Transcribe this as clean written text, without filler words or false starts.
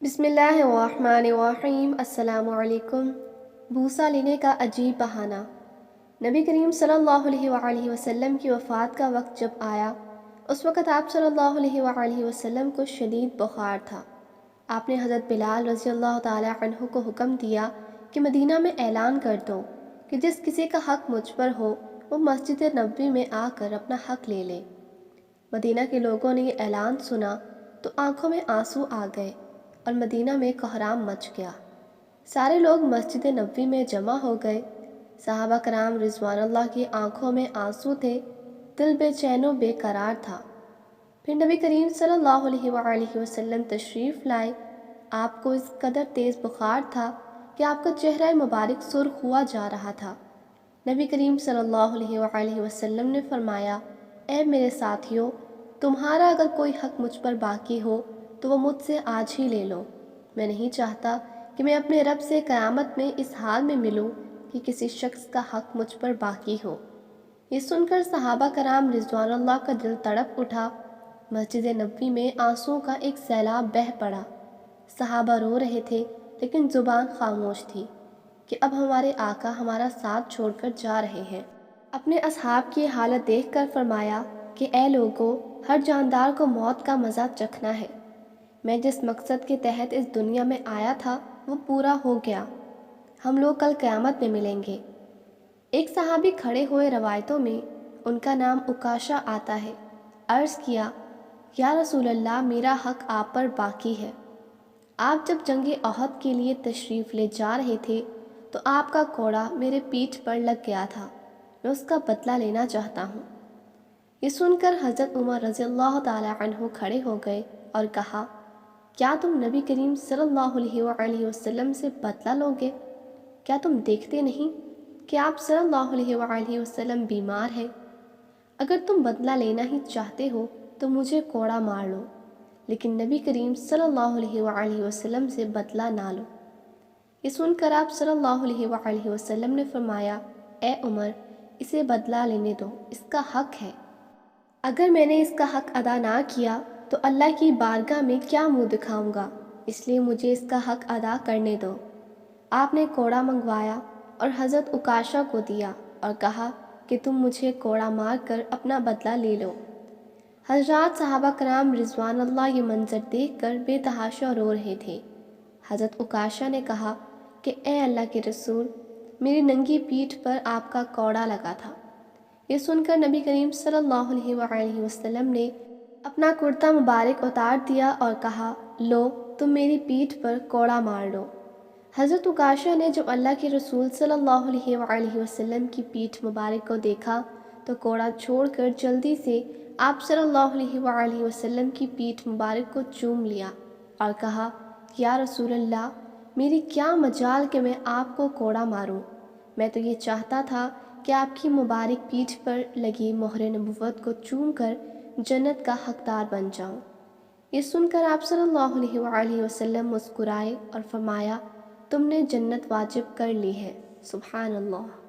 بسم اللہ الرحمن الرحیم۔ السلام علیکم۔ بوسہ لینے کا عجیب بہانہ۔ نبی کریم صلی اللہ علیہ وآلہ وسلم کی وفات کا وقت جب آیا، اس وقت آپ صلی اللہ علیہ وآلہ وسلم کو شدید بخار تھا۔ آپ نے حضرت بلال رضی اللہ تعالی عنہ کو حکم دیا کہ مدینہ میں اعلان کر دو کہ جس کسی کا حق مجھ پر ہو وہ مسجد نبوی میں آ کر اپنا حق لے لے۔ مدینہ کے لوگوں نے یہ اعلان سنا تو آنکھوں میں آنسو آ گئے اور مدینہ میں کوہرام مچ گیا۔ سارے لوگ مسجد نبوی میں جمع ہو گئے۔ صحابہ کرام رضوان اللہ کی آنکھوں میں آنسو تھے، دل بے چین و بے قرار تھا۔ پھر نبی کریم صلی اللہ علیہ وآلہ وسلم تشریف لائے۔ آپ کو اس قدر تیز بخار تھا کہ آپ کا چہرہ مبارک سرخ ہوا جا رہا تھا۔ نبی کریم صلی اللہ علیہ وآلہ وسلم نے فرمایا، اے میرے ساتھیو، تمہارا اگر کوئی حق مجھ پر باقی ہو تو وہ مجھ سے آج ہی لے لو۔ میں نہیں چاہتا کہ میں اپنے رب سے قیامت میں اس حال میں ملوں کہ کسی شخص کا حق مجھ پر باقی ہو۔ یہ سن کر صحابہ کرام رضوان اللہ کا دل تڑپ اٹھا۔ مسجد نبوی میں آنسوؤں کا ایک سیلاب بہہ پڑا۔ صحابہ رو رہے تھے لیکن زبان خاموش تھی کہ اب ہمارے آقا ہمارا ساتھ چھوڑ کر جا رہے ہیں۔ اپنے اصحاب کی حالت دیکھ کر فرمایا کہ اے لوگو، ہر جاندار کو موت کا مزہ چکھنا ہے۔ میں جس مقصد کے تحت اس دنیا میں آیا تھا وہ پورا ہو گیا۔ ہم لوگ کل قیامت میں ملیں گے۔ ایک صحابی کھڑے ہوئے، روایتوں میں ان کا نام عکاشہ آتا ہے۔ عرض کیا، یا رسول اللہ، میرا حق آپ پر باقی ہے۔ آپ جب جنگ احد کے لیے تشریف لے جا رہے تھے تو آپ کا کوڑا میرے پیٹھ پر لگ گیا تھا، میں اس کا بدلہ لینا چاہتا ہوں۔ یہ سن کر حضرت عمر رضی اللہ تعالی عنہ کھڑے ہو گئے اور کہا، کیا تم نبی کریم صلی اللہ علیہ وآلہ وسلم سے بدلہ لوگے؟ کیا تم دیکھتے نہیں کہ آپ صلی اللہ علیہ وآلہ وسلم بیمار ہیں؟ اگر تم بدلہ لینا ہی چاہتے ہو تو مجھے کوڑا مار لو، لیکن نبی کریم صلی اللہ علیہ وآلہ وسلم سے بدلہ نہ لو۔ یہ سن کر آپ صلی اللہ علیہ وآلہ وسلم نے فرمایا، اے عمر، اسے بدلہ لینے دو، اس کا حق ہے۔ اگر میں نے اس کا حق ادا نہ کیا تو اللہ کی بارگاہ میں کیا منہ دکھاؤں گا، اس لیے مجھے اس کا حق ادا کرنے دو۔ آپ نے کوڑا منگوایا اور حضرت عکاشہ کو دیا اور کہا کہ تم مجھے کوڑا مار کر اپنا بدلہ لے لو۔ حضرات صحابہ کرام رضوان اللہ یہ منظر دیکھ کر بے تحاشا رو رہے تھے۔ حضرت عکاشہ نے کہا کہ اے اللہ کے رسول، میری ننگی پیٹھ پر آپ کا کوڑا لگا تھا۔ یہ سن کر نبی کریم صلی اللہ علیہ وآلہ وسلم نے اپنا کرتا مبارک اتار دیا اور کہا، لو، تم میری پیٹھ پر کوڑا مار لو۔ حضرت عکاشہ نے جب اللہ کے رسول صلی اللہ علیہ وآلہ وسلم کی پیٹھ مبارک کو دیکھا تو کوڑا چھوڑ کر جلدی سے آپ صلی اللہ علیہ وآلہ وسلم کی پیٹھ مبارک کو چوم لیا اور کہا، یا رسول اللہ، میری کیا مجال کہ میں آپ کو کوڑا ماروں، میں تو یہ چاہتا تھا کہ آپ کی مبارک پیٹھ پر لگی مہر نبوت کو چوم کر جنت کا حقدار بن جاؤں۔ یہ سن کر آپ صلی اللہ علیہ وآلہ وسلم مسکرائے اور فرمایا، تم نے جنت واجب کر لی ہے۔ سبحان اللہ۔